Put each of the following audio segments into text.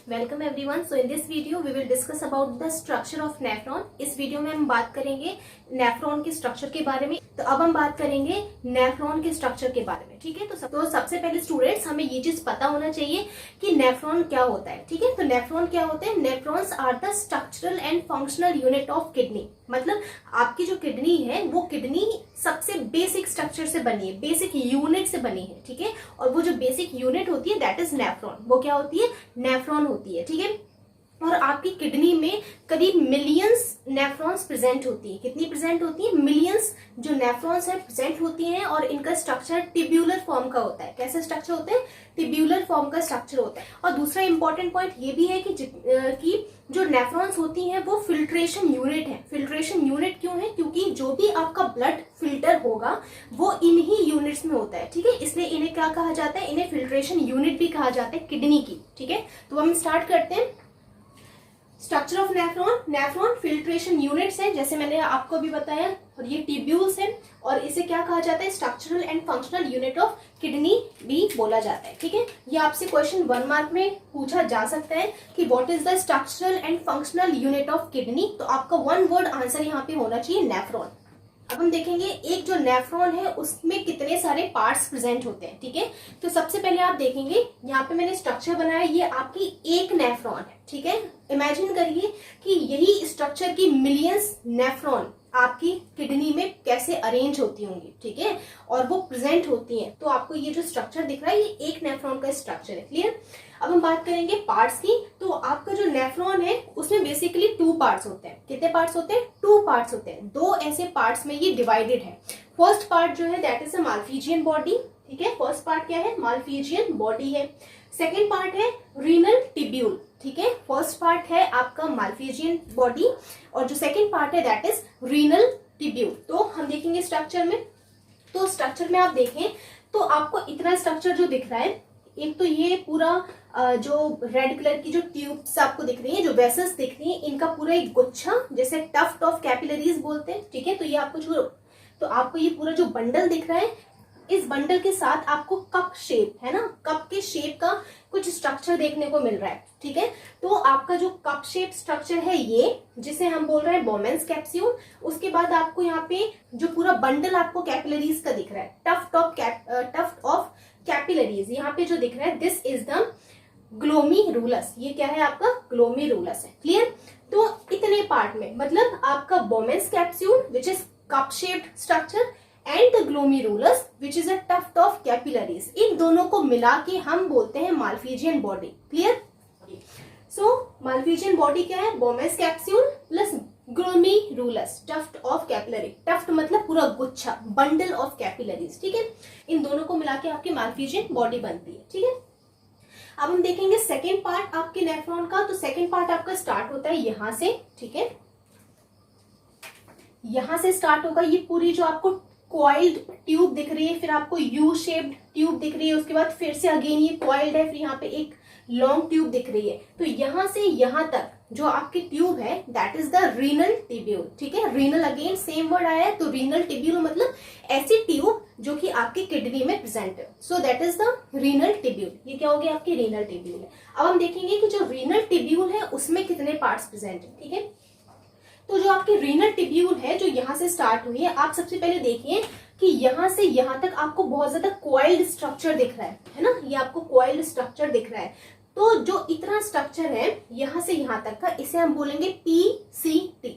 Welcome everyone. So in this video we will discuss about the structure of nephron. इस video में हम बात करेंगे नेफ्रॉन के स्ट्रक्चर के बारे में। तो अब हम बात करेंगे नेफ्रॉन के स्ट्रक्चर के बारे में। ठीक है, तो सबसे पहले स्टूडेंट्स हमें ये चीज पता होना चाहिए कि नेफ्रॉन क्या होता है। ठीक है, तो नेफ्रॉन क्या होते हैं? Nephrons are the structural and functional unit of kidney. मतलब आपकी जो किडनी है वो किडनी सबसे बेसिक स्ट्रक्चर से बनी है, बेसिक यूनिट से बनी है। ठीक है, और वो जो बेसिक यूनिट होती है दैट इज नेफ्रॉन। वो क्या होती है? नेफ्रॉन होती है। ठीक है, और आपकी किडनी में करीब मिलियंस नेफ्रॉन्स प्रेजेंट होती है। कितनी प्रेजेंट होती है? मिलियंस जो नेफ्रॉन्स है प्रेजेंट होती हैं, और इनका स्ट्रक्चर टिब्यूलर फॉर्म का होता है। कैसे स्ट्रक्चर होते हैं? टिब्यूलर फॉर्म का स्ट्रक्चर होता है। और दूसरा इंपॉर्टेंट पॉइंट ये भी है कि जो नेफ्रॉन्स होती हैं वो फिल्ट्रेशन यूनिट है। फिल्ट्रेशन यूनिट क्यों है? क्योंकि जो भी आपका ब्लड फिल्टर होगा वो इन्हीं यूनिट्स में होता है। ठीक है, इसलिए इन्हें क्या कहा जाता है? इन्हें फिल्ट्रेशन यूनिट भी कहा जाता है किडनी की। ठीक है, तो हम स्टार्ट करते हैं। Structure of nephron. Nephron filtration units है, जैसे मैंने आपको भी बताया, और ये ट्यूब्यूल्स है, और इसे क्या कहा जाता है? Structural and functional unit of kidney भी बोला जाता है। ठीक है, ये आपसे क्वेश्चन 1 मार्क में पूछा जा सकता है कि what is the structural and functional unit of kidney. तो आपका 1 वर्ड आंसर यहाँ पे होना चाहिए नेफ्रॉन। अब हम देखेंगे एक जो नेफ्रॉन है उसमें कितने सारे पार्ट्स प्रेजेंट होते हैं। ठीक है, तो सबसे पहले आप देखेंगे यहाँ पे मैंने स्ट्रक्चर बनाया, ये आपकी एक नेफ्रॉन है। ठीक है, इमेजिन करिए कि यही स्ट्रक्चर की मिलियंस नेफ्रॉन आपकी किडनी में कैसे अरेंज होती होंगी। ठीक है, और वो प्रेजेंट होती हैं, तो आपको ये जो स्ट्रक्चर दिख रहा है ये एक नेफ्रॉन का स्ट्रक्चर है। क्लियर? अब हम बात करेंगे पार्ट्स की। तो आपका जो नेफ्रॉन है उसमें बेसिकली 2 पार्ट्स होते हैं। कितने पार्ट्स होते हैं? 2 पार्ट्स होते हैं। 2 ऐसे पार्ट्स में ये डिवाइडेड है। फर्स्ट पार्ट जो है that is a Malpighian body. ठीक है, फर्स्ट पार्ट क्या है? मालफिजियन बॉडी है। सेकेंड पार्ट है रीनल टिब्यूल। ठीक है, फर्स्ट पार्ट है आपका मालफिजियन बॉडी, और जो सेकेंड पार्ट है दैट इज रीनल टिब्यूल। तो हम देखेंगे स्ट्रक्चर में। तो स्ट्रक्चर में आप देखें तो आपको इतना स्ट्रक्चर जो दिख रहा है, एक तो ये पूरा जो रेड कलर की जो ट्यूब्स आपको दिख रही है, जो वेसल्स दिख रही है, इनका पूरा एक गुच्छा, जैसे टफ्ट ऑफ कैपिलरीज बोलते हैं। ठीक है, तो आपको ये पूरा जो बंडल दिख रहा है, इस बंडल के साथ आपको कप शेप है ना, कप के शेप का कुछ स्ट्रक्चर देखने को मिल रहा है। ठीक है, तो आपका जो कप शेप स्ट्रक्चर है ये, जिसे हम बोल रहे हैं बोमेन्स कैप्सूल। उसके बाद आपको यहाँ पे जो पूरा बंडल आपको कैपिलरीज का दिख रहा है, टफ्ट ऑफ कैपिलरीज, यहाँ पे जो दिख रहा है दिस इज द ग्लोमेरुलस। ये क्या है? आपका ग्लोमेरुलस है। क्लियर? तो इतने पार्ट में मतलब आपका Bowman's capsule which is cup shaped structure and the glomerulus which is a tuft of capillaries, इन दोनों को मिला के हम बोलते हैं Malpighian body. Clear? So Malpighian body क्या है? Bowman's capsule plus glomerulus, tuft of capillary. Tuft मतलब पूरा गुच्छा, बंडल ऑफ कैपिलरीज। ठीक है, इन दोनों को मिला के आपकी मालफिजियन बॉडी बनती है। ठीक है, अब हम देखेंगे सेकेंड पार्ट आपके नेफ्रॉन का। तो सेकेंड पार्ट आपका स्टार्ट होता है यहां से। ठीक है, यहां से स्टार्ट होगा। ये पूरी जो आपको कॉइल्ड ट्यूब दिख रही है, फिर आपको यू शेप्ड ट्यूब दिख रही है, उसके बाद फिर से अगेन ये कॉइल्ड है, फिर यहाँ पे एक लॉन्ग ट्यूब दिख रही है। तो यहां से यहां तक जो आपकी ट्यूब है that is the renal tubule. ठीक है, रीनल अगेन सेम वर्ड आया है, तो रीनल टिब्यूल मतलब ऐसी ट्यूब जो कि आपकी किडनी में प्रेजेंट है। So that is the renal tubule. ये क्या हो गया? आपकी रीनल टिब्यूल है। अब हम देखेंगे कि जो रीनल टिब्यूल है उसमें कितने पार्ट्स प्रेजेंट है। ठीक है, तो जो आपकी रीनल टिब्यूल है जो यहाँ से स्टार्ट हुई है, आप सबसे पहले देखिए कि यहाँ से यहाँ तक आपको बहुत ज्यादा कॉइल्ड स्ट्रक्चर दिख रहा है ना, ये आपको कॉइल्ड स्ट्रक्चर दिख रहा है। तो जो इतना स्ट्रक्चर है यहाँ से यहाँ तक का, इसे हम बोलेंगे पीसीटी।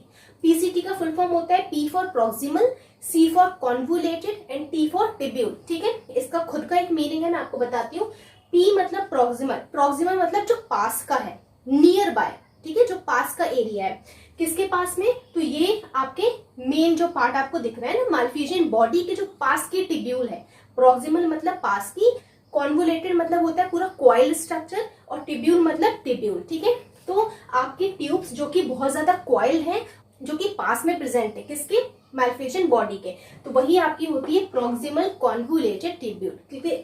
पीसीटी का फुल फॉर्म होता है P for proximal, C for convoluted and T for tubule. ठीक है, इसका खुद का एक मीनिंग है, मैं आपको बताती हूँ। पी मतलब प्रॉक्सिमल, प्रॉक्सिमल मतलब जो पास का है, नियर बाय। ठीक है, जो पास का एरिया है, किसके पास में? तो ये आपके मेन जो पार्ट आपको दिख रहा है ना, मालफिजियन बॉडी के जो पास की टिब्यूल है। प्रॉक्सिमल मतलब पास की, कॉन्वुलेटेड मतलब होता है पूरा कॉइल्ड स्ट्रक्चर, और टिब्यूल मतलब टिब्यूल। ठीक है, तो आपकी ट्यूब्स जो कि बहुत ज्यादा कॉइल्ड है, जो कि पास में प्रेजेंट है, किसके? मालफिजियन बॉडी के, तो वही आपकी होती है प्रॉक्सिमल कॉन्वुलेटेड टिब्यूल। ठीक है,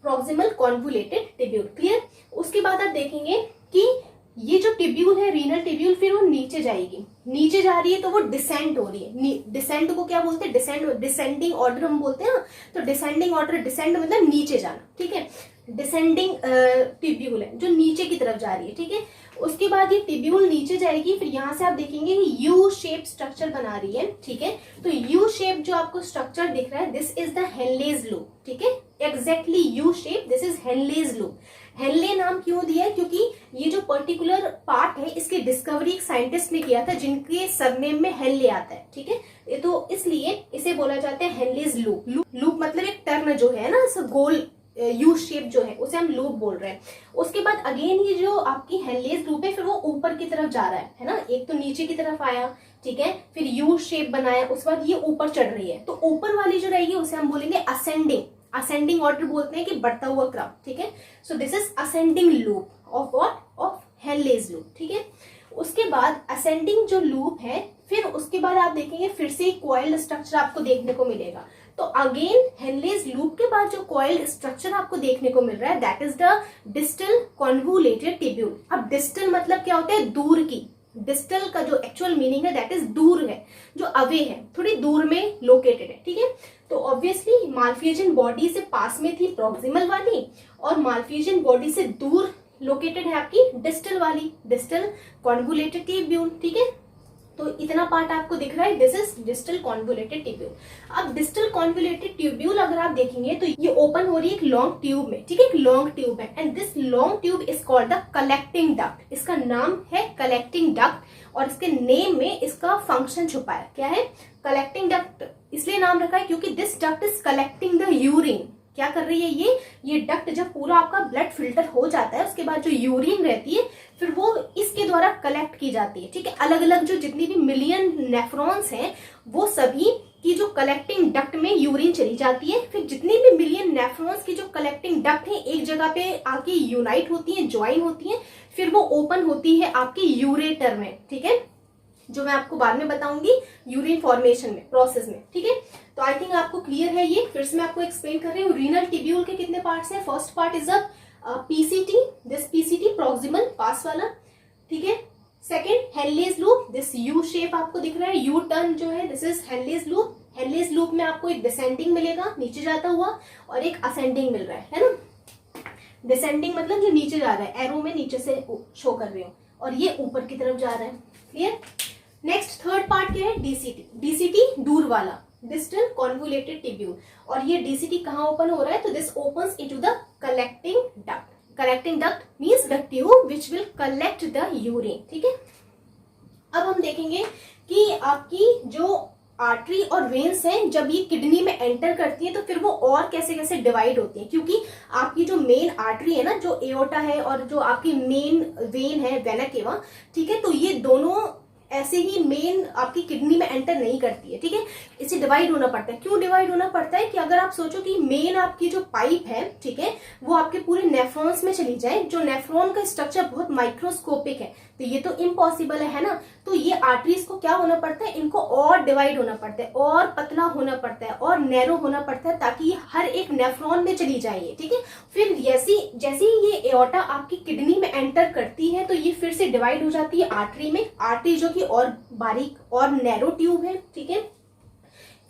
प्रॉक्सिमल कॉन्वुलेटेड टिब्यूल। क्लियर? उसके बाद आप देखेंगे कि ये जो टिब्यूल है रीनल टिब्यूल, फिर वो नीचे जाएगी, नीचे जा रही है तो वो डिसेंड हो रही है। डिसेंड को क्या बोलते हैं? डिसेंडिंग ऑर्डर हम बोलते हैं ना, तो डिसेंडिंग ऑर्डर, डिसेंड मतलब नीचे जाना। ठीक है, डिसेंडिंग टिब्यूल है जो नीचे की तरफ जा रही है, ठीक है। उसके बाद ये टिब्यूल नीचे जाएगी, फिर यहाँ से आप देखेंगे यू शेप स्ट्रक्चर बना रही है, ठीक है। तो यू शेप जो आपको स्ट्रक्चर दिख रहा है, this is the Henle's loop, ठीक है। Exactly U shape, this is Henle's loop. Henle नाम क्यों दिया है? क्योंकि ये जो पर्टिकुलर पार्ट है इसकी डिस्कवरी एक साइंटिस्ट ने किया था जिनके सरनेम में हेनले आता है, ठीक है। तो इसलिए इसे बोला जाता है हेनलेज लूप। लूप मतलब एक टर्न जो है ना, गोल यू शेप जो है उसे हम लूप बोल रहे हैं। उसके बाद अगेन ये जो आपकी हेनलेज लूप है, फिर वो ऊपर की तरफ जा रहा है ना। एक तो नीचे की तरफ आया, ठीक है, फिर यू शेप बनाया, उसके बाद ये ऊपर चढ़ रही है। तो ऊपर वाली जो रहेगी उसे हम बोलेंगे असेंडिंग। असेंडिंग ऑर्डर बोलते हैं कि बढ़ता हुआ क्रम, ठीक है। So this is ascending loop of what? Of Henle's loop, ठीक है। उसके बाद असेंडिंग जो लूप है, फिर उसके बाद आप देखेंगे फिर से कॉइल्ड स्ट्रक्चर आपको देखने को मिलेगा। तो अगेन हेनलेज लूप के बाद जो कॉइल्ड स्ट्रक्चर आपको देखने को मिल रहा है, that is the distal convoluted tubule. अब डिस्टल मतलब क्या होता है? दूर की। डिस्टल का जो एक्चुअल मीनिंग है दैट इज दूर है, जो अवे है, थोड़ी दूर में लोकेटेड है, ठीक है। तो ऑब्वियसली मालफिजियन बॉडी से पास में थी प्रॉक्सिमल वाली, और मालफिजियन बॉडी से दूर लोकेटेड है आपकी डिस्टल वाली, डिस्टल कॉन्वोल्यूटेड टिब्यूल, ठीक है। तो इतना पार्ट आपको दिख रहा है, this is distal convoluted tubule. अब डिस्टल कॉन्वोल्यूटेड टिब्यूल अगर आप देखेंगे तो ये ओपन हो रही है एक लॉन्ग ट्यूब में, ठीक है। एक लॉन्ग ट्यूब है, and this long tube is called the collecting duct. इसका नाम है कलेक्टिंग डक्ट, और इसके नेम में इसका फंक्शन छुपा है। क्या है? कलेक्टिंग डक्ट इसलिए नाम रखा है क्योंकि this duct is collecting the urine. क्या कर रही है ये डक्ट जब पूरा आपका ब्लड फिल्टर हो जाता है, उसके बाद जो यूरिन रहती है फिर वो इसके द्वारा कलेक्ट की जाती है, ठीक है। अलग अलग जो जितनी भी मिलियन नेफ्रॉन्स हैं वो सभी की जो कलेक्टिंग डक्ट में यूरिन चली जाती है। फिर जितनी भी मिलियन नेफ्रॉन्स की जो कलेक्टिंग डक्ट है एक जगह पे आके यूनाइट होती है, ज्वाइन होती है, फिर वो ओपन होती है आपके यूरेटर में, ठीक है, जो मैं आपको बाद में बताऊंगी यूरिन फॉर्मेशन में प्रोसेस में, ठीक है। तो आई थिंक आपको क्लियर है ये। फिर से मैं आपको एक्सप्लेन कर रही हूँ। रीनल टिब्यूल के कितने पार्ट्स हैं? First part is a PCT, this PCT proximal पास वाला, ठीक है। Second Henle's loop, this U shape आपको दिख रहा है, यू टर्न जो है, this is Henle's loop. Henle's loop में आपको एक डिसेंडिंग मिलेगा नीचे जाता हुआ, और एक असेंडिंग मिल रहा है ना। डिसेंडिंग मतलब जो नीचे जा रहा है, एरो में नीचे से शो कर रही हूँ, और ये ऊपर की तरफ जा रहा है, क्लियर। नेक्स्ट थर्ड पार्ट क्या है? डीसीटी। डीसीटी दूर वाला, डिस्टल कॉन्वोल्यूटेड टिब्यूल, और ये डीसीटी कहाँ ओपन हो रहा है? तो this opens into the collecting duct. Collecting duct means the tube which will collect the urine, ठीक है। अब हम देखेंगे कि आपकी जो आर्टरी और वेन्स हैं जब ये किडनी में एंटर करती है तो फिर वो और कैसे कैसे डिवाइड होती है, क्योंकि आपकी जो मेन आर्टरी है ना, जो एओर्टा है, और जो आपकी मेन वेन है वेना केवा, ठीक है, तो ये दोनों ऐसे ही मेन आपकी किडनी में एंटर नहीं करती है, ठीक है। इसे डिवाइड होना पड़ता है। क्यों डिवाइड होना पड़ता है? कि अगर आप सोचो कि मेन आपकी जो पाइप है, ठीक है, वो आपके पूरे नेफ्रॉन्स में चली जाए, जो नेफ्रॉन का स्ट्रक्चर बहुत माइक्रोस्कोपिक है, तो ये तो इम्पॉसिबल है ना। तो ये आर्टरीज को क्या होना पड़ता है? इनको और डिवाइड होना पड़ता है, और पतला होना पड़ता है, और नैरो होना पड़ता है, ताकि हर एक नेफ्रॉन में चली जाए, ठीक है। फिर जैसे ही ये एओर्टा आपकी किडनी में एंटर करती है तो ये फिर से डिवाइड हो जाती है आर्टरी में। आर्टरी जो कि और बारीक और नैरो ट्यूब है, ठीक है।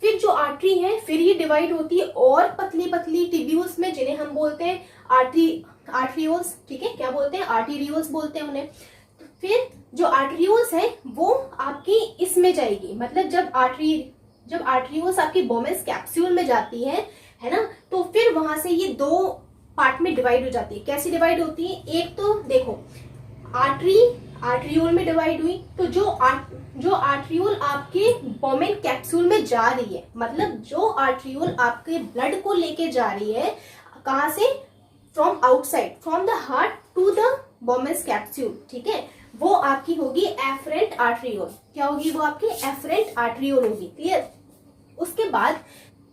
फिर जो आर्टरी है फिर ये डिवाइड होती है और पतली पतली टिब्यूल्स में, जिन्हें हम बोलते हैं आर्टरियोल्स, ठीक है। क्या बोलते हैं? आर्टेरियोल्स बोलते हैं उन्हें। फिर जो आर्टरियोल्स है वो आपकी इसमें जाएगी, मतलब जब आर्टरियोल्स आपकी बोमेन्स कैप्सूल में जाती है ना, तो फिर वहां से ये दो पार्ट में डिवाइड हो जाती है। कैसे डिवाइड होती है? एक तो देखो, आर्टरियोल में डिवाइड हुई, तो जो आर्टरियोल आपके बोमेन कैप्सूल में जा रही है, मतलब जो आर्टरियोल आपके ब्लड को लेके जा रही है, कहां से? From outside, from the heart to the Bowman's capsule, ठीक है, वो आपकी होगी एफरेंट आर्टरियोल। क्या होगी वो? आपकी एफरेंट आर्टरियोल होगी, क्लियर। उसके बाद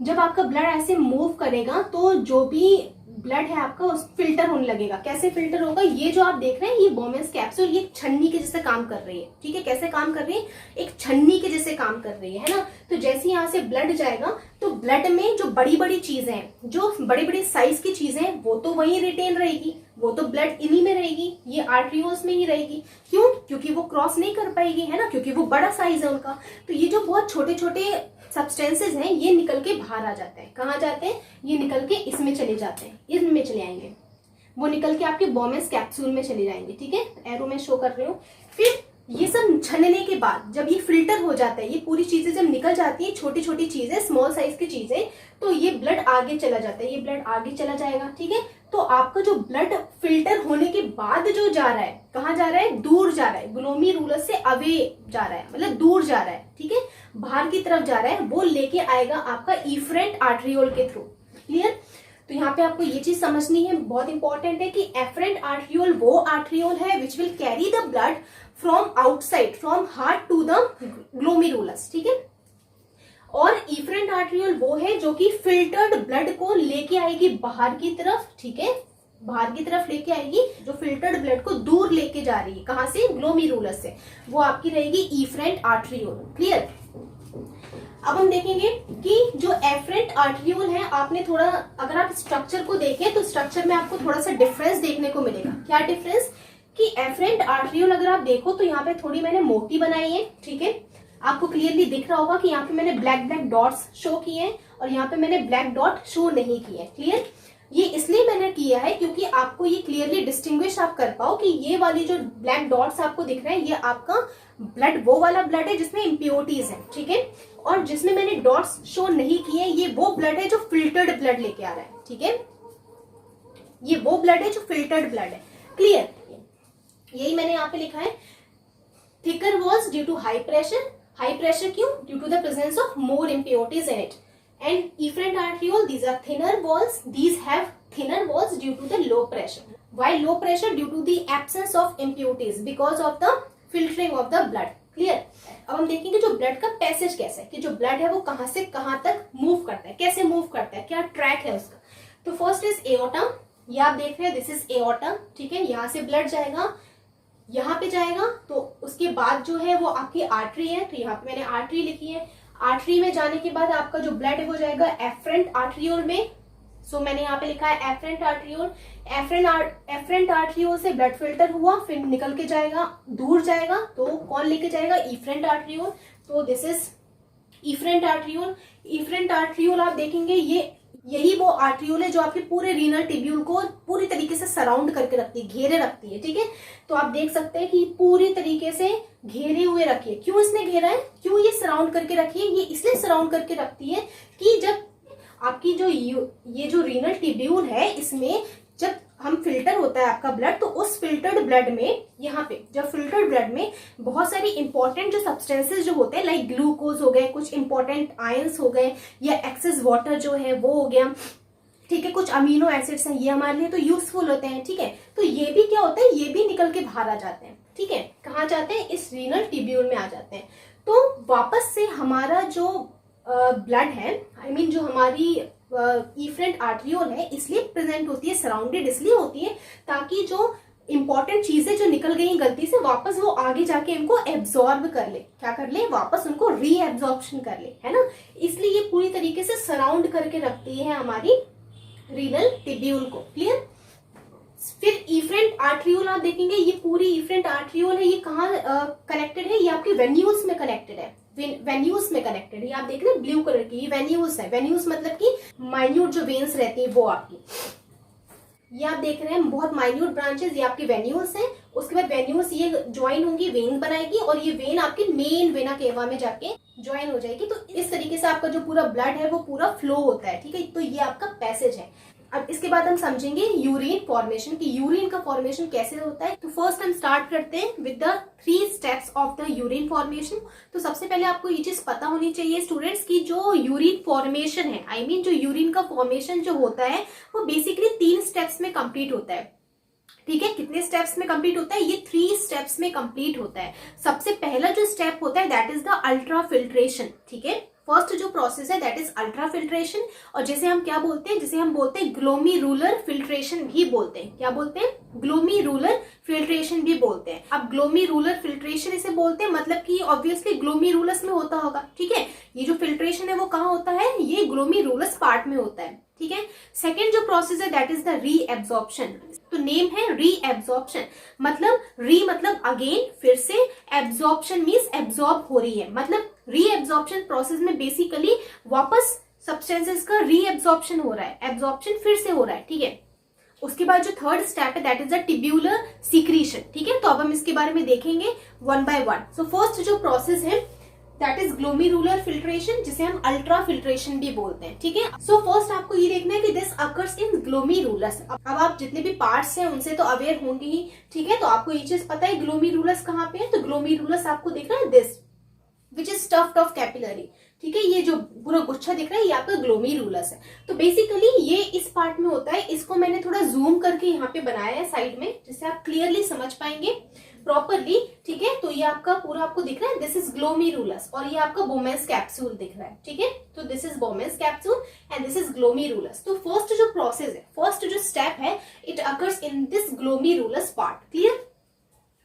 जब आपका ब्लड ऐसे मूव करेगा तो जो भी ब्लड है आपका उस फिल्टर होने लगेगा। कैसे फिल्टर होगा? ये जो आप देख रहे हैं ये बोमेन्स कैप्सूल, ये छन्नी के जैसे काम कर रही है, ठीक है। कैसे काम कर रही है? एक छन्नी के जैसे काम कर रही है ना। तो जैसे यहाँ से ब्लड जाएगा तो ब्लड में जो बड़ी बड़ी चीजें हैं, जो बड़ी बड़ी साइज की चीजें हैं, वो तो वहीं रिटेन रहेगी, वो तो ब्लड इन्हीं में रहेगी, ये आर्टरियोल्स में ही रहेगी। क्यों? क्योंकि वो क्रॉस नहीं कर पाएगी, है ना, क्योंकि वो बड़ा साइज है उनका। तो ये जो बहुत छोटे छोटे सब्सटेंसेस हैं ये निकल के बाहर आ जाते हैं। कहाँ जाते हैं? ये निकल के इसमें चले जाते हैं, इसमें चले आएंगे, वो निकल के आपके बॉमेस कैप्सूल में चली जाएंगी, ठीक है, एरो में शो कर रही हूँ। फिर ये सब छनने के बाद जब ये फिल्टर हो जाता है, ये पूरी चीजें जब निकल जाती है, छोटी छोटी चीजें, स्मॉल साइज की चीजें, तो ये ब्लड आगे चला जाता है, ये ब्लड आगे चला जाएगा, ठीक है। तो आपका जो ब्लड फिल्टर होने के बाद जो जा रहा है, कहाँ जा रहा है, दूर जा रहा है, ग्लोमेरुलस से अवे जा रहा है, मतलब दूर जा रहा है, ठीक है, बाहर की तरफ जा रहा है, वो लेके आएगा आपका इफरेंट आर्ट्रियोल के थ्रू। क्लियर। तो यहाँ पे आपको ये चीज समझनी है, बहुत इंपॉर्टेंट है, कि एफरेंट आर्ट्रियोल वो आर्ट्रियोल है which will carry the blood from outside, from heart to the glomerulus, ठीक है। और इफरेंट आर्ट्रियोल वो है जो कि फिल्टर्ड ब्लड को लेके आएगी बाहर की तरफ, ठीक है, बाहर की तरफ लेके आएगी, जो फिल्टर्ड ब्लड को दूर लेके जा रही है, कहां से, ग्लोमेरुलस से, वो आपकी रहेगी इफरेंट आर्ट्रियोल। क्लियर। अब हम देखेंगे कि जो एफरेंट आर्ट्रियोल है, आपने थोड़ा, अगर आप स्ट्रक्चर को देखें तो स्ट्रक्चर में आपको थोड़ा सा डिफरेंस देखने को मिलेगा। क्या डिफरेंस, कि एफरेंट आर्ट्रियोल अगर आप देखो तो यहाँ पे थोड़ी मैंने मोटी बनाई है, ठीक है, आपको क्लियरली दिख रहा होगा कि यहाँ पे मैंने ब्लैक ब्लैक डॉट्स शो किए हैं और यहाँ पे मैंने ब्लैक डॉट शो नहीं किए। क्लियर। ये इसलिए मैंने किया है क्योंकि आपको ये क्लियरली डिस्टिंग्विश आप कर पाओ कि ये वाली जो ब्लैक डॉट्स आपको दिख रहे हैं, ये आपका ब्लड वो वाला ब्लड है जिसमें इम्प्योरिटीज है, ठीक है, और जिसमें मैंने डॉट्स शो नहीं किए, ये वो ब्लड है जो फिल्टर्ड ब्लड लेके आ रहा है, ठीक है, ये वो ब्लड है जो फिल्टर्ड ब्लड है। क्लियर। यही मैंने यहाँ पे लिखा है, thicker walls due to high pressure, high pressure क्यों, due to the presence of more impurities in it, and efferent arteriole, these are thinner walls, these have thinner walls due to the low pressure, while low pressure due to the absence of impurities because of the filtering of the blood. Clear. अब हम देखेंगे जो blood का passage कैसा है, कि जो blood है वो कहां से कहां तक मूव करता है, कैसे मूव करता है, क्या ट्रैक है उसका। तो फर्स्ट इज एओर्टा, ये आप देख रहे हैं, दिस इज एओर्टा, ठीक है, यहाँ से ब्लड जाएगा, यहाँ पे जाएगा, तो उसके बाद जो है वो आपकी आर्टरी है, तो यहाँ पे मैंने आर्टरी लिखी है। आर्टरी में जाने के बाद आपका जो ब्लड है वो जाएगा एफरेंट आर्ट्रियोल में, सो मैंने यहाँ पे लिखा है एफरेंट आर्ट्रियोल। एफरेंट आर्ट्रियोल से ब्लड फिल्टर हुआ, फिर निकल के जाएगा, दूर जाएगा, तो कौन लेके जाएगा, इफरेंट आर्ट्रियोल। तो this is efferent arteriole. Efferent arteriole आप देखेंगे, यही वो आर्ट्रियोल है जो आपके पूरे रीनल टिब्यूल को पूरी तरीके से सराउंड करके रखती है, घेरे रखती है, ठीक है। तो आप देख सकते हैं कि पूरी तरीके से घेरे हुए रखी है। क्यों इसने घेरा है, क्यों ये सराउंड करके रखी है, ये इसलिए सराउंड करके रखती है कि जब आपकी जो ये जो रीनल टिब्यूल है, इसमें जब हम फिल्टर होता है आपका ब्लड, तो उस फिल्टर्ड ब्लड में, यहाँ पे जब फिल्टर्ड ब्लड में बहुत सारी इंपॉर्टेंट जो सब्सटेंसेस जो होते हैं, लाइक ग्लूकोज हो गए, कुछ इंपॉर्टेंट आयंस हो गए, या एक्सेस वाटर जो है वो हो गया, ठीक है, कुछ अमीनो एसिड्स हैं, ये हमारे लिए तो यूजफुल होते हैं, ठीक है। तो ये भी क्या होता है, ये भी निकल के बाहर आ जाते हैं, ठीक है, कहाँ जाते हैं, इस रीनल टिब्यूल में आ जाते हैं। तो वापस से हमारा जो ब्लड है, आई मीन जो हमारी इफरेंट आर्ट्रियोल है, इसलिए प्रेजेंट होती है, सराउंडेड इसलिए होती है ताकि जो इंपॉर्टेंट चीजें जो निकल गई गलती से, वापस वो आगे जाके इनको एब्जॉर्ब कर ले, क्या कर ले, वापस उनको रीएब्जॉर्प्शन कर ले, है ना। इसलिए ये पूरी तरीके से सराउंड करके रखती है हमारी रीनल टिब्यूल को। क्लियर। फिर इफरेंट आर्ट्रियोल आप देखेंगे, ये पूरी इफरेंट आर्ट्रियोल है, ये कहाँ कनेक्टेड है, ये आपके वेन्यूल्स में कनेक्टेड है, वेन्यूज में कनेक्टेड है। आप देख रहे हैं ब्लू कलर की, ये वेन्यूज है, वेन्यूज मतलब कि माइन्यूट जो वेन्स रहती है वो आपकी, ये आप देख रहे हैं बहुत माइन्यूट ब्रांचेस, ये आपकी वेन्यूज हैं। उसके बाद वेन्यूज ये ज्वाइन होंगी, वेन बनाएगी, और ये वेन आपकी मेन वेना केवा में जाके ज्वाइन हो जाएगी। तो इस तरीके से आपका जो पूरा ब्लड है वो पूरा फ्लो होता है, ठीक है। तो ये आपका पैसेज है। अब इसके बाद हम समझेंगे यूरिन फॉर्मेशन, की यूरिन का फॉर्मेशन कैसे होता है। तो फर्स्ट हम स्टार्ट करते हैं with the 3 steps of the urine formation. तो सबसे पहले आपको ये चीज पता होनी चाहिए स्टूडेंट्स की जो यूरिन फॉर्मेशन है, आई मीन जो यूरिन का फॉर्मेशन जो होता है वो बेसिकली 3 स्टेप्स में कंप्लीट होता है, ठीक है। कितने स्टेप्स में कंप्लीट होता है, ये 3 स्टेप्स में कंप्लीट होता है। सबसे पहला जो स्टेप होता है that is the ultra filtration, ठीक है। फर्स्ट जो प्रोसेस है दैट इज अल्ट्रा फिल्ट्रेशन, और जिसे हम क्या बोलते हैं, जिसे हम बोलते हैं ग्लोमेरुलर फिल्ट्रेशन भी बोलते हैं। क्या बोलते हैं, ग्लोमेरुलर फिल्ट्रेशन भी बोलते हैं। अब ग्लोमेरुलर फिल्ट्रेशन इसे बोलते हैं, मतलब कि ऑब्वियसली ग्लोमेरुलस में होता होगा, ठीक है। ये जो फिल्ट्रेशन है वो कहाँ होता है, ये ग्लोमेरुलस पार्ट में होता है, ठीक है। सेकेंड जो प्रोसेस है दैट इज द रीएब्जॉर्प्शन। तो नेम है रीएब्जॉर्प्शन, मतलब री मतलब अगेन, फिर से, एब्जॉर्प्शन मीन्स एब्जॉर्ब हो रही है। मतलब रीएब्जॉर्प्शन प्रोसेस में बेसिकली वापस सब्सटेंसेस का रीएब्जॉर्प्शन हो रहा है, एब्जॉर्प्शन फिर से हो रहा है, ठीक है। उसके बाद जो थर्ड स्टेप है that is the tubular secretion, ठीक है। तो अब हम इसके बारे में देखेंगे one by one. So first जो प्रोसेस है दैट इज ग्लोमेरुलर फिल्ट्रेशन, जिसे हम अल्ट्रा फिल्ट्रेशन भी बोलते हैं, ठीक है। सो फर्स्ट आपको ये देखना है कि दिस अकर्स इन ग्लोमेरुलस। अब आप जितने भी पार्ट्स हैं उनसे तो अवेयर होंगे ही, ठीक है। तो आपको ये चीज पता है ग्लोमेरुलस कहाँ पे है, तो ग्लोमेरुलस आपको दिख रहा है this which is stuffed of capillary, ठीक है। ये जो पूरा गुच्छा दिख रहा है ये आपका ग्लोमेरुलस है। तो बेसिकली ये इस पार्ट में होता है, इसको मैंने थोड़ा जूम करके यहाँ पे बनाया है साइड में, जिससे आप क्लियरली समझ पाएंगे प्रॉपरली, ठीक है। तो ये आपका पूरा आपको दिख रहा है दिस इज ग्लोमेरुलस, और ये आपका बोमेंस कैप्सूल दिख रहा है, ठीक है। तो this is बोमेंस capsule and this is glomerulus. तो फर्स्ट जो प्रोसेस है, फर्स्ट जो स्टेप है, it occurs in this glomerulus part, clear.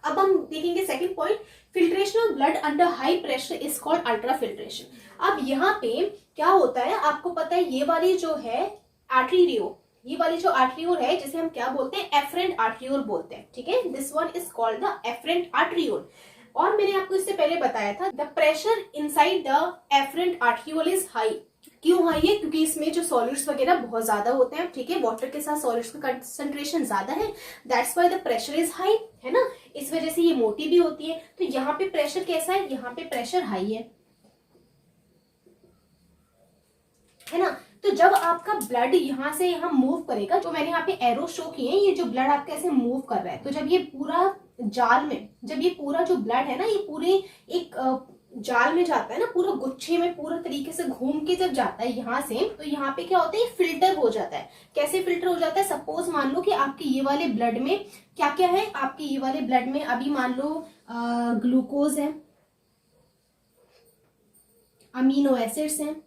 अब हम देखेंगे second point, filtration of blood under high pressure is called ultra filtration. अब यहाँ पे क्या होता है, आपको पता है ये वाली जो है आर्टेरियो, ये वाली जो आर्टेरियोल है जिसे हम क्या बोलते हैं, एफरेंट आर्टेरियोल बोलते हैं, ठीक है। This one is called the efferent arteriole. और मैंने आपको इससे पहले बताया था the pressure inside the efferent arteriole is high. क्यों हाई है, क्योंकि इसमें जो सॉलिड्स वगैरह बहुत ज्यादा होते हैं, ठीक है। वाटर के साथ सॉलिड्स का कंसंट्रेशन ज्यादा है, that's why the pressure is high, है ना। इस वजह से ये मोटी भी होती है। तो यहाँ पे प्रेशर कैसा है, यहाँ पे प्रेशर हाई है ना। तो जब आपका ब्लड यहाँ से यहाँ मूव करेगा, जो मैंने यहाँ पे एरो शो किए हैं, ये जो ब्लड आपका ऐसे मूव कर रहा है, तो जब ये पूरा जाल में, जब ये पूरा जो ब्लड है ना, ये पूरे एक जाल में जाता है ना, पूरा गुच्छे में पूरा तरीके से घूम के जब जाता है यहाँ से, तो यहाँ पे क्या होता है, फिल्टर हो जाता है। कैसे फिल्टर हो जाता है, सपोज मान लो कि आपके ये वाले ब्लड में क्या क्या है, आपके ये वाले ब्लड में अभी मान लो ग्लूकोज है, अमीनो एसिड्स हैं,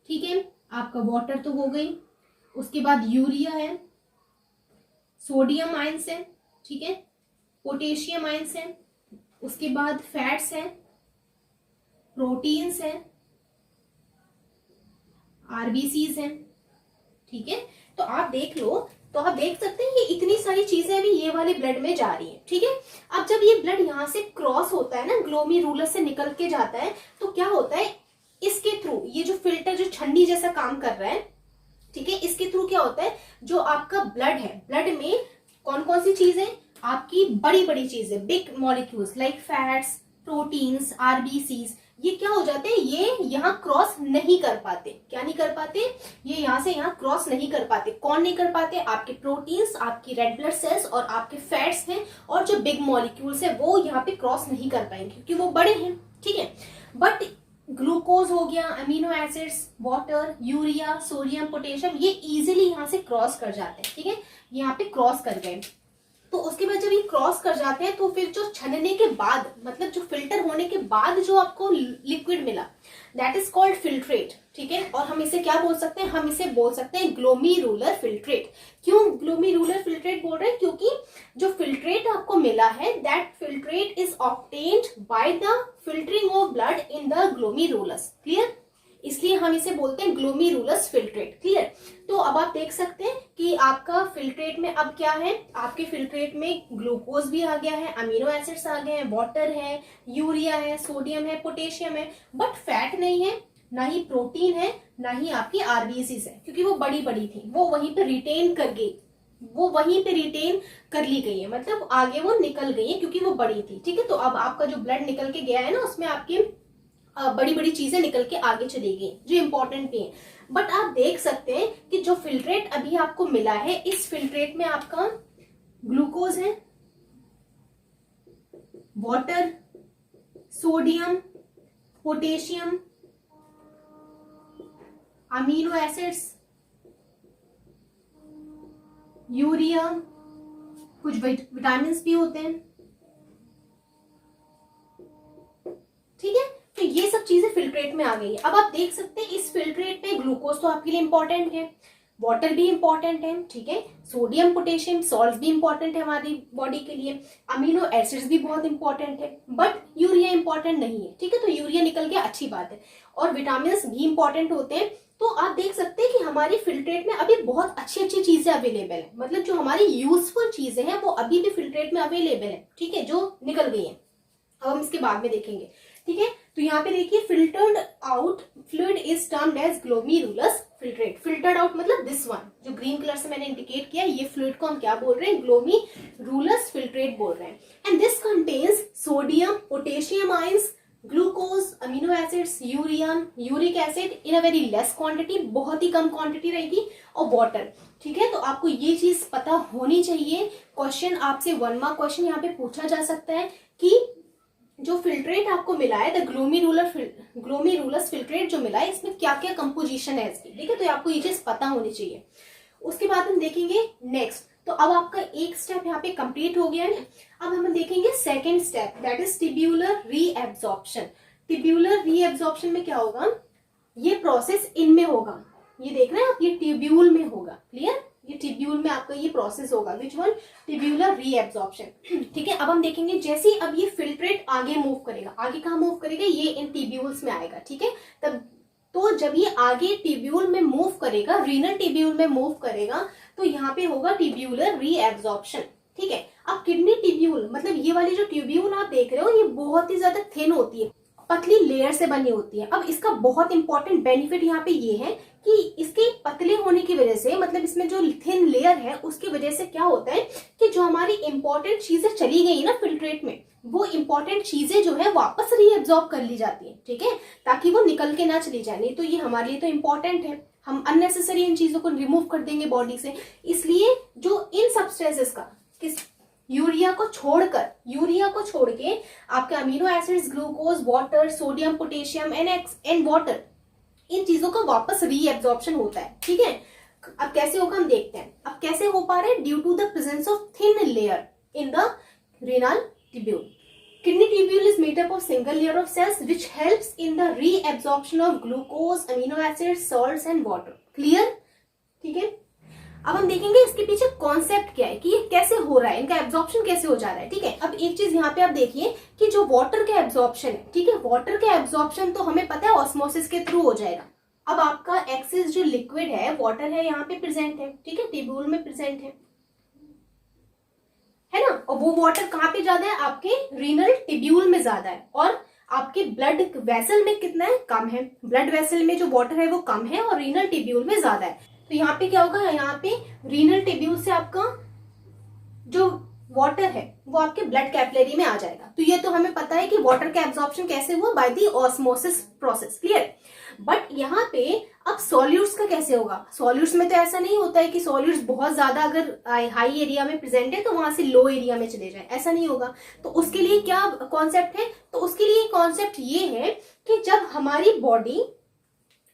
ठीक है। आपका वाटर तो हो गई, उसके बाद यूरिया है, सोडियम आयंस है, ठीक है, पोटेशियम आयंस है, उसके बाद फैट्स है, प्रोटीन्स है, आरबीसीज हैं, ठीक है। तो आप देख लो, तो आप देख सकते हैं ये इतनी सारी चीजें अभी ये वाले ब्लड में जा रही हैं, ठीक है। अब जब ये ब्लड यहाँ से क्रॉस होता है ना, ग्लोमेरुलस से निकल के जाता है, तो क्या होता है, इसके थ्रू ये जो फिल्टर जो छन्नी जैसा काम कर रहा है, ठीक है, इसके थ्रू क्या होता है, जो आपका ब्लड है, ब्लड में कौन कौन सी चीजें, आपकी बड़ी बड़ी चीजें, big molecules like fats, proteins, RBCs, ये क्या हो जाते हैं, ये यहाँ क्रॉस नहीं कर पाते। क्या नहीं कर पाते, ये यहाँ से यहाँ क्रॉस नहीं कर पाते। कौन नहीं कर पाते, आपके प्रोटीन्स, आपकी रेड ब्लड सेल्स और आपके फैट्स हैं, और जो बिग मॉलिक्यूल्स है वो यहाँ पे क्रॉस नहीं कर पाएंगे क्योंकि वो बड़े हैं, ठीक है। बट ग्लूकोज हो गया, amino acids, water, urea, sodium, potassium, ये इजीली यहाँ से क्रॉस कर जाते हैं, ठीक है। यहाँ पे क्रॉस कर गए, तो उसके बाद जब ये क्रॉस कर जाते हैं, तो फिर जो छनने के बाद, मतलब जो फिल्टर होने के बाद जो आपको लिक्विड मिला, दैट इज कॉल्ड फिल्ट्रेट, ठीक है। और हम इसे क्या बोल सकते हैं, हम इसे बोल सकते हैं ग्लोमेरुलर फिल्ट्रेट। क्यों ग्लोमेरुलर फिल्ट्रेट बोल रहे हैं, क्योंकि जो फिल्ट्रेट आपको मिला है, that filtrate is obtained by the filtering of blood in the glomerulus, clear. इसलिए हम इसे बोलते हैं ग्लोमेरुलस फिल्ट्रेट, क्लियर। तो अब आप देख सकते हैं कि आपका फिल्ट्रेट में अब क्या है, आपके फिल्ट्रेट में ग्लूकोज भी आ गया है, अमीनो एसिड्स आ गए हैं, वाटर है, यूरिया है, सोडियम है, पोटेशियम है, बट फैट नहीं है, ना ही प्रोटीन है, ना ही आपकी आरबीसीज है, क्योंकि वो बड़ी बड़ी थी, वो वहीं पे रिटेन कर गई, वो वहीं पे रिटेन कर ली गई है, मतलब आगे वो निकल गई है क्योंकि वो बड़ी थी, ठीक है। तो अब आपका जो ब्लड निकल के गया है ना, उसमें आपकी बड़ी बड़ी चीजें निकल के आगे चली गई जो इंपॉर्टेंट भी है। बट आप देख सकते हैं कि जो फिल्ट्रेट अभी आपको मिला है, इस फिल्ट्रेट में आपका ग्लूकोज है, water, sodium, potassium, amino acids, urea, कुछ विटामिन भी होते हैं, ठीक है। तो ये सब चीजें फिल्ट्रेट में आ गई है। अब आप देख सकते हैं इस फिल्ट्रेट में ग्लूकोज तो आपके लिए इंपॉर्टेंट है, वाटर भी इंपॉर्टेंट है, ठीक है, सोडियम, पोटेशियम, सॉल्ट भी इंपॉर्टेंट है हमारी बॉडी के लिए, अमीनो एसिड्स भी बहुत इंपॉर्टेंट है, बट यूरिया इंपॉर्टेंट नहीं है, ठीक है। तो यूरिया निकल गया, अच्छी बात है, और विटामिन भी इंपॉर्टेंट होते हैं। तो आप देख सकते हैं कि हमारी फिल्ट्रेट में अभी बहुत अच्छी अच्छी चीजें अवेलेबल है, मतलब जो हमारी यूजफुल चीजें हैं वो अभी भी फिल्ट्रेट में अवेलेबल है, ठीक है, जो निकल गई है। अब हम इसके बाद में देखेंगे, ठीक है। तो यहाँ पे देखिए, filtered out fluid is termed as glomerulus filtrate, filtered out मतलब दिस वन जो ग्रीन कलर से मैंने इंडिकेट किया, ये फ्लूइड को हम क्या बोल रहे हैं, ग्लोमेरुलस फिल्ट्रेट बोल रहे हैं। And this contains sodium, potassium ions, glucose, amino acids, uric acid in a very less quantity, बहुत ही कम क्वांटिटी रहेगी, और वाटर। ठीक है, तो आपको ये चीज पता होनी चाहिए। क्वेश्चन आपसे 1 मार्क क्वेश्चन यहाँ पे पूछा जा सकता है कि जो फिल्ट्रेट आपको मिला है, द ग्लोमेरुलस फिल्ट्रेट जो मिला है, इसमें क्या क्या कंपोजिशन है इसकी। ठीक है, तो आपको ये चीज पता होनी चाहिए। उसके बाद हम देखेंगे नेक्स्ट। तो अब आपका एक स्टेप यहाँ पे कंप्लीट हो गया है। अब हम देखेंगे second step, that is tubular reabsorption. Tubular reabsorption में क्या होगा, ये प्रोसेस इनमें होगा, ये देख रहे हैं आप, ये टिब्यूल में होगा। क्लियर, ये टिब्यूल में आपका ये प्रोसेस होगा। Which one, tubular reabsorption. ठीक है, अब हम देखेंगे जैसे ही अब ये फिल्ट्रेट आगे मूव करेगा, आगे कहाँ मूव करेगा, ये इन टिब्यूल्स में आएगा। ठीक है, तब तो जब ये आगे टिब्यूल में मूव करेगा, रीनल टिब्यूल में मूव करेगा, तो यहाँ पे होगा टिब्यूलर रीएब्जॉर्प्शन। ठीक है, अब किडनी टिब्यूल मतलब ये वाली जो ट्यूब्यूल आप देख रहे हो, ये बहुत ही ज्यादा थिन होती है, पतली लेयर से बनी होती है। अब इसका बहुत इंपॉर्टेंट बेनिफिट यहाँ पे ये है कि इसके पतले होने की वजह से, मतलब इसमें जो थिन लेयर है उसकी वजह से क्या होता है कि जो हमारी इंपॉर्टेंट चीजें चली गई ना फिल्ट्रेट में, वो इंपॉर्टेंट चीजें जो है वापस रीएब्जॉर्ब कर ली जाती है। ठीक है, ताकि वो निकल के ना चली जाए, नहीं तो ये हमारे लिए तो इंपॉर्टेंट है, हम अननेसेसरी इन चीजों को रिमूव कर देंगे बॉडी से। इसलिए जो इन सब्सटेंसेस का यूरिया को छोड़ के आपके amino acids, glucose, water, sodium, potassium and water, इन चीजों का वापस रीएब्जॉर्प्शन होता है। ठीक है, अब कैसे होगा हम देखते हैं। अब कैसे हो पा रहे हैं, due to the presence of thin layer in the renal tubule. Kidney tubule is made up of single layer of cells which helps in the reabsorption of glucose, amino acids, salts and water. Clear? ठीक है, अब हम देखेंगे इसके पीछे concept क्या है कि ये कैसे हो रहा है, इनका एब्जॉर्प्शन कैसे हो जा रहा है। ठीक है, अब एक चीज यहाँ पे आप देखिए कि जो वाटर का एब्जॉर्प्शन है, ठीक है, वाटर का एब्जॉर्प्शन तो हमें पता है ऑस्मोसिस के थ्रू हो जाएगा। अब आपका एक्सेस जो लिक्विड है, वाटर है, यहाँ पे प्रेजेंट है। ठीक है, टिब्यूल में प्रेजेंट है ना, और वो वाटर कहाँ पे ज्यादा है, आपके रीनल टिब्यूल में ज्यादा है, और आपके ब्लड वेसल में कितना है, कम है। ब्लड वेसल में जो वाटर है वो कम है और रीनल टिब्यूल में ज्यादा है। तो यहाँ पे क्या होगा, यहाँ पे रीनल टिब्यूल से आपका जो वाटर है वो आपके ब्लड कैपिलरी में आ जाएगा। तो ये तो हमें पता है कि वाटर का एब्जॉर्प्शन कैसे हुआ, by the osmosis process. Clear, but यहाँ पे अब सॉल्यूट्स का कैसे होगा। सॉल्यूट्स में तो ऐसा नहीं होता है कि सॉल्यूट्स बहुत ज्यादा अगर हाई एरिया में प्रेजेंट है तो वहां से लो एरिया में चले जाए, ऐसा नहीं होगा। तो उसके लिए क्या कॉन्सेप्ट है, तो उसके लिए कॉन्सेप्ट ये है कि जब हमारी बॉडी,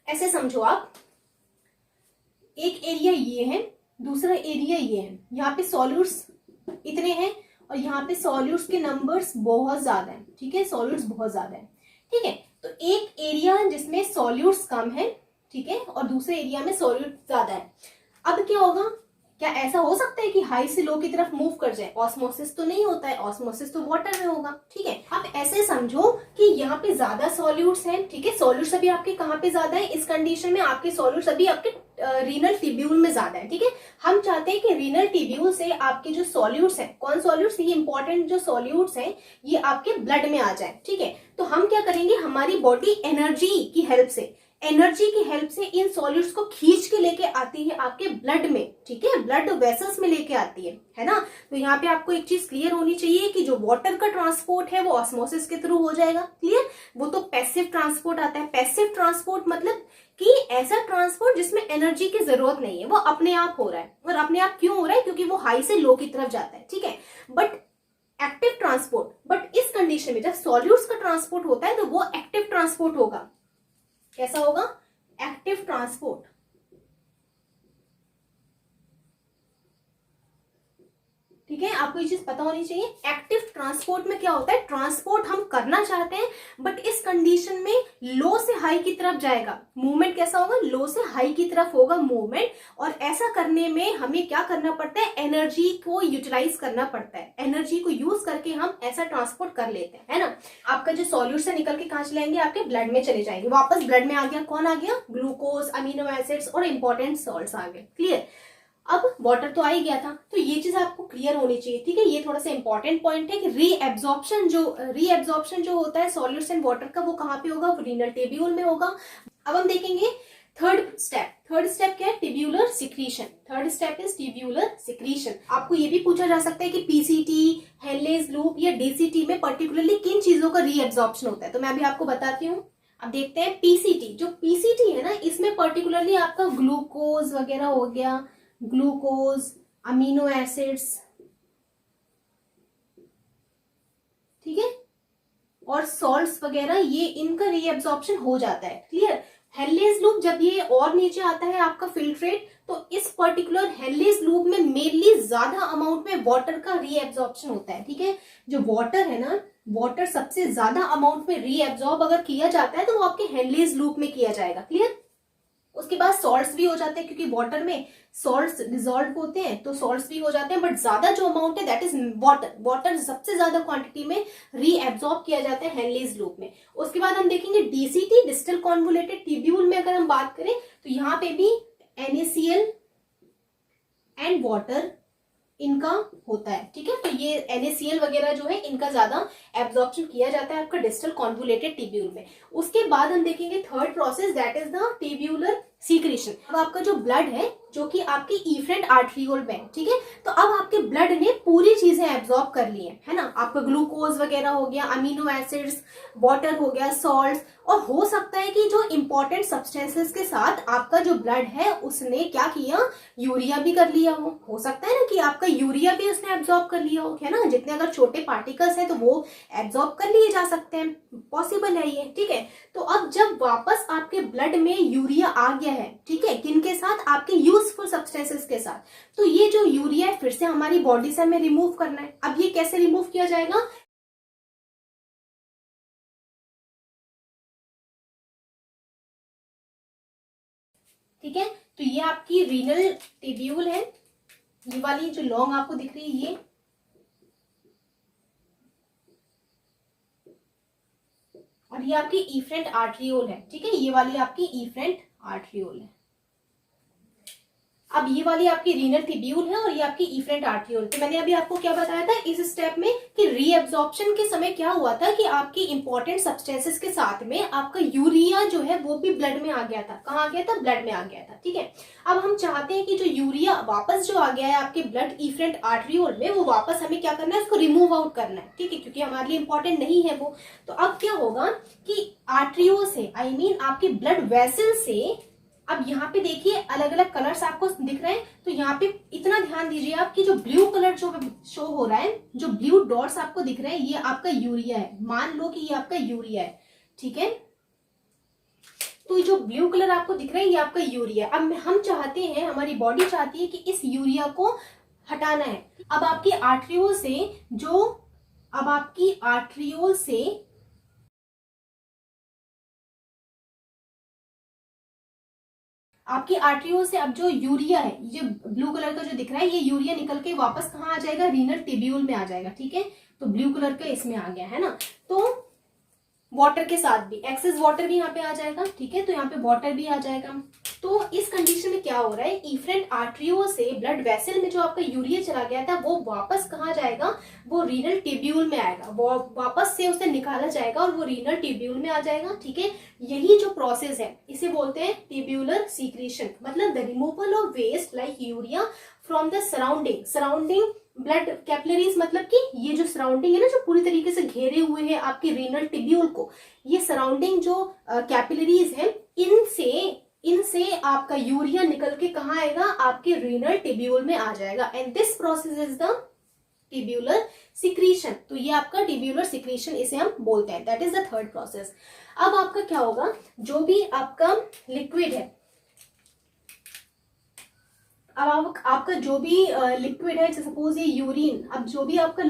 ऐसे समझो आप, एक एरिया ये है, दूसरा एरिया ये है, यहाँ पे सॉल्यूट्स इतने हैं और यहाँ पे सॉल्यूट्स के नंबर्स बहुत ज्यादा है। ठीक है, सॉल्यूट्स बहुत ज्यादा है। ठीक है, तो एक एरिया जिसमें सॉल्यूट्स कम है, ठीक है, और दूसरे एरिया में सॉल्यूट ज्यादा है। अब क्या होगा, क्या ऐसा हो सकता है कि हाई से लो की तरफ मूव कर जाए। ऑस्मोसिस तो नहीं होता है, ऑस्मोसिस तो वाटर में होगा। ठीक है, अब ऐसे समझो कि यहाँ पे ज्यादा सॉल्यूट्स हैं। ठीक है, सॉल्यूट्स अभी आपके कहाँ पे ज्यादा है, इस कंडीशन में आपके सॉल्यूट्स अभी आपके रीनल टिब्यूल में ज्यादा है। ठीक है, हम चाहते हैं कि रीनल टिब्यूल से आपके जो सॉल्यूट्स हैं, कौन सॉल्यूट्स, ये इंपॉर्टेंट जो सॉल्यूट्स हैं ये आपके ब्लड में आ जाए। ठीक है, तो हम क्या करेंगे, हमारी बॉडी एनर्जी की हेल्प से इन सॉल्यूट्स को खींच के लेके आती है आपके ब्लड में। ठीक है, ब्लड वेसल्स में लेके आती है ना। तो यहाँ पे आपको एक चीज क्लियर होनी चाहिए कि जो वाटर का ट्रांसपोर्ट है वो ऑस्मोसिस के थ्रू हो जाएगा। क्लियर, वो तो पैसिव ट्रांसपोर्ट आता है। पैसिव ट्रांसपोर्ट मतलब कि ऐसा ट्रांसपोर्ट जिसमें एनर्जी की जरूरत नहीं है, वो अपने आप हो रहा है। और अपने आप क्यों हो रहा है, क्योंकि वो हाई से लो की तरफ जाता है। ठीक है, बट एक्टिव ट्रांसपोर्ट, बट इस कंडीशन में जब सॉल्यूट्स का ट्रांसपोर्ट होता है तो वो एक्टिव ट्रांसपोर्ट होगा। कैसा होगा, एक्टिव ट्रांसपोर्ट। ठीक है, आपको ये चीज पता होनी चाहिए। एक्टिव ट्रांसपोर्ट में क्या होता है, ट्रांसपोर्ट हम करना चाहते हैं बट इस कंडीशन में लो से हाई की तरफ जाएगा। मूवमेंट कैसा होगा, लो से हाई की तरफ होगा मूवमेंट। और ऐसा करने में हमें क्या करना पड़ता है, एनर्जी को यूटिलाइज करना पड़ता है। एनर्जी को यूज करके हम ऐसा ट्रांसपोर्ट कर लेते हैं, है ना। आपका जो सॉल्यूट से निकल के कहाँ चले जाएंगे, आपके ब्लड में चले जाएंगे। वापस ब्लड में आ गया, कौन आ गया, ग्लूकोज, अमीनो एसिड्स और इंपॉर्टेंट सॉल्ट्स आ गए। क्लियर, अब वाटर तो आ ही गया था, तो ये चीज आपको क्लियर होनी चाहिए। ठीक है, ये थोड़ा सा इंपॉर्टेंट पॉइंट है कि रीएब्जॉर्प्शन जो होता है सॉल्यूट्स एंड वाटर का, वो कहाँ पे होगा, रीनल टिब्यूल में होगा। अब हम देखेंगे थर्ड स्टेप क्या है? Tubular secretion. Third step is tubular secretion. आपको ये भी पूछा जा सकता है कि पीसीटी, हेनलेज लूप या डीसीटी में पर्टिकुलरली किन चीजों का रीएब्जॉर्प्शन होता है। तो मैं अभी आपको बताती हूँ। अब देखते हैं पीसीटी। जो पीसीटी है ना, इसमें पर्टिकुलरली आपका ग्लूकोज वगैरह हो गया, ग्लूकोज, अमीनो एसिड्स, ठीक है, और सॉल्ट्स वगैरह, ये इनका रीएब्जॉर्प्शन हो जाता है। क्लियर? हेनलेज लूप जब ये और नीचे आता है आपका फिल्ट्रेट, तो इस पर्टिकुलर हेनलेज लूप में मेनली ज्यादा अमाउंट में वाटर का रीएब्जॉर्प्शन होता है। ठीक है, जो वाटर है ना, वाटर सबसे ज्यादा अमाउंट में रीएब्जॉर्ब अगर किया जाता है तो वो आपके हेनलेज लूप में किया जाएगा। क्लियर? उसके बाद सॉल्ट्स भी हो जाते हैं, क्योंकि वाटर में सॉल्ट्स डिसॉल्व होते हैं तो सॉल्ट्स भी हो जाते हैं, बट ज्यादा जो अमाउंट है दैट इज वाटर सबसे ज्यादा क्वांटिटी में रीएब्जॉर्ब किया जाता है हेनलेज लूप में। उसके बाद हम देखेंगे डीसीटी, डिस्टल कॉन्वोलेटेड ट्यूब्यूल में अगर हम बात करें तो यहाँ पे भी NaCl एंड वाटर इनका होता है। ठीक है, तो ये NaCl वगैरह जो है इनका ज्यादा एब्जॉर्प्शन किया जाता है आपका डिस्टल कॉन्वोलेटेड ट्यूब्यूल में। उसके बाद हम देखेंगे third process, that is the tubular secretion. अब आपका जो ब्लड है जो कि आपकी इफरेंट आर्टरियोल में, ठीक है, तो अब आपके ब्लड ने पूरी चीजें एब्जॉर्ब कर ली है ना। आपका ग्लूकोज वगैरह हो गया, अमीनो एसिड्स, वाटर हो गया, सॉल्ट्स, और हो सकता है कि जो इंपॉर्टेंट सब्सटेंसेस के साथ आपका जो ब्लड है उसने क्या किया, यूरिया भी कर लिया हो सकता है ना कि आपका यूरिया भी उसने एब्जॉर्ब कर लिया हो, है ना। जितने अगर छोटे पार्टिकल्स हैं तो वो एब्जॉर्ब कर लिए जा सकते हैं, पॉसिबल है ये। ठीक है, तो अब जब वापस आपके ब्लड में यूरिया आ गया है, ठीक है, किनके साथ? आपके यूजफुल सब्सटेंसेस के साथ, तो ये जो यूरिया है फिर से हमारी बॉडी से हमें रिमूव करना है। अब ये कैसे रिमूव किया जाएगा? ठीक है, तो ये आपकी रीनल ट्यूब्यूल है, ये वाली जो लॉन्ग आपको दिख रही है ये, और ये आपकी इफरेंट आर्टरियोल है। ठीक है, ये वाली आपकी इफरेंट आर्टरियोल है। अब ये वाली आपकी रीनल ट्यूब्यूल है और ये आपकी इफरेंट आर्टरियोल। तो मैंने अभी आपको क्या बताया था इस स्टेप में कि रीएब्जॉर्प्शन के समय क्या हुआ था कि आपकी इंपॉर्टेंट सब्सटेंसेस के साथ में आपका यूरिया जो है वो भी ब्लड में आ गया था। कहाँ आ गया था? ब्लड में आ गया था। ठीक है, अब हम चाहते हैं कि जो यूरिया वापस जो आ गया है आपके ब्लड इफरेंट आर्टरियोल में, वो वापस हमें क्या करना है, उसको रिमूव आउट करना है। ठीक है, क्योंकि हमारे लिए इंपॉर्टेंट नहीं है वो। तो अब क्या होगा कि आर्टरियोल से, आई मीन आपके ब्लड वेसल से, अब यहाँ पे देखिए अलग अलग कलर्स आपको दिख रहे हैं, तो यहाँ पे इतना ध्यान दीजिए आप कि जो ब्लू कलर जो शो हो रहा है, जो ब्लू डॉट्स आपको दिख रहे हैं, ये आपका यूरिया है। मान लो कि ये आपका यूरिया है। ठीक है, तो जो ब्लू कलर आपको दिख रहा है ये आपका यूरिया। अब हम चाहते हैं, हमारी बॉडी चाहती है कि इस यूरिया को हटाना है। अब आपकी आर्टरियोल से आपकी आर्टरियोल से अब जो यूरिया है, ये ब्लू कलर का जो दिख रहा है, ये यूरिया निकल के वापस कहाँ आ जाएगा? रीनल ट्यूब्यूल में आ जाएगा। ठीक है, तो ब्लू कलर का इसमें आ गया है ना। तो वाटर के साथ भी एक्सेस वाटर भी यहाँ पे आ जाएगा। ठीक है, तो यहाँ पे वाटर भी आ जाएगा। तो इस कंडीशन में क्या हो रहा है, इफरेंट आर्टरियोल से ब्लड वेसल में जो आपका यूरिया चला गया था वो वापस कहाँ जाएगा? वो रीनल ट्यूब्यूल में आएगा, वो वापस से उसे निकाला जाएगा और वो रीनल ट्यूब्यूल में आ जाएगा। ठीक है, यही जो प्रोसेस है इसे बोलते हैं ट्यूब्यूलर सीक्रेशन, मतलब the removal of waste like urea from the surrounding blood capillaries, मतलब कि ये जो सराउंडिंग है ना, जो पूरी तरीके से घेरे हुए हैं आपके रीनल ट्यूब्यूल को, ये सराउंडिंग जो कैपिलरीज है, इनसे आपका यूरिया निकल के कहाँ आएगा? आपके रीनल ट्यूब्यूल में आ जाएगा। And this process is the tubular secretion. तो ये आपका ट्यूब्यूलर सिक्रीशन इसे हम बोलते हैं, that is the third process. अब आपका क्या होगा, जो भी आपका लिक्विड है, अब आपका जो भी लिक्विड है, सपोज ये यूरिन, अब जो भी आपका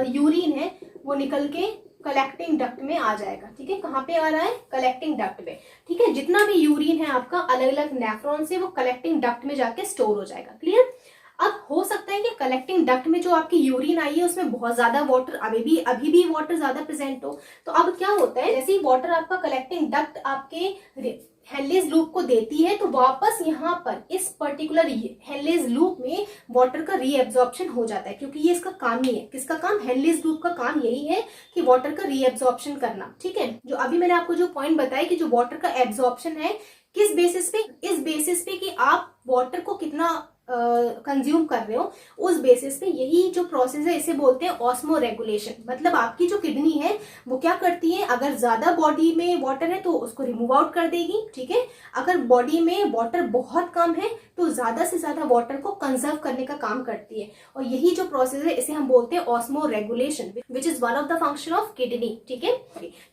यूरिन है वो निकल के कलेक्टिंग डक्ट में आ जाएगा। ठीक है, कहाँ पे आ रहा है? कलेक्टिंग डक्ट में। ठीक है, जितना भी यूरिन है आपका अलग अलग नेफ्रॉन से वो कलेक्टिंग डक्ट में जाके स्टोर हो जाएगा। क्लियर? अब हो सकता है कि कलेक्टिंग डक्ट में जो आपकी यूरिन आई है उसमें बहुत ज्यादा वाटर, अभी भी वाटर ज्यादा प्रेजेंट हो। तो अब क्या होता है, जैसे ही वाटर आपका कलेक्टिंग डक्ट आपके हेनलेज लूप को देती है, तो वापस यहाँ पर इस पर्टिकुलर हेनलेज लूप में वाटर का रीएब्जॉर्प्शन हो जाता है, क्योंकि ये इसका काम ही है। किसका काम? हेनलेज लूप का काम यही है कि वाटर का रीएब्जॉर्प्शन करना। ठीक है, जो अभी मैंने आपको जो पॉइंट बताया कि जो वाटर का एब्जॉर्प्शन है किस बेसिस पे? इस बेसिस पे कि आप वाटर को कितना कंज्यूम कर रहे हो, उस बेसिस पे यही जो प्रोसेस है इसे बोलते हैं ऑस्मो रेगुलेशन। मतलब आपकी जो किडनी है वो क्या करती है, अगर ज्यादा बॉडी में वाटर है तो उसको रिमूव आउट कर देगी, ठीक है। अगर बॉडी में वाटर बहुत कम है तो ज्यादा से ज्यादा वाटर को कंजर्व करने का काम करती है, और यही जो प्रोसेस है इसे हम बोलते हैं osmo regulation, which is one of the function of kidney, ठीक है।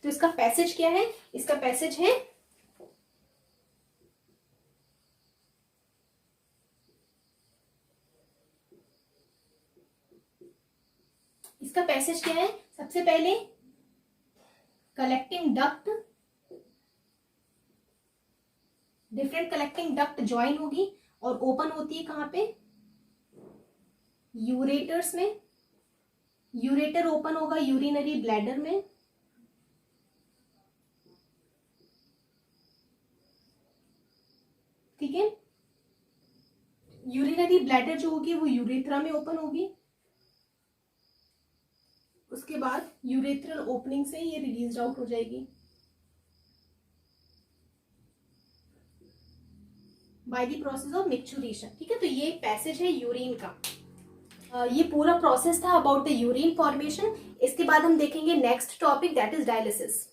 तो इसका पैसेज क्या है? इसका पैसेज है इसका पैसेज क्या है? सबसे पहले collecting duct, different collecting duct join होगी और ओपन होती है कहां पे? यूरेटर्स में। यूरेटर ओपन होगा यूरिनरी ब्लैडर में, ठीक है। यूरिनरी ब्लैडर जो होगी वो यूरेथ्रा में ओपन होगी, उसके बाद यूरेथ्रल ओपनिंग से ये रिलीज आउट हो जाएगी बाय द प्रोसेस ऑफ मिक्सचुरेशन, ठीक है। तो ये पैसेज है यूरिन का। ये पूरा प्रोसेस था अबाउट द यूरिन फॉर्मेशन। इसके बाद हम देखेंगे next topic, that is dialysis.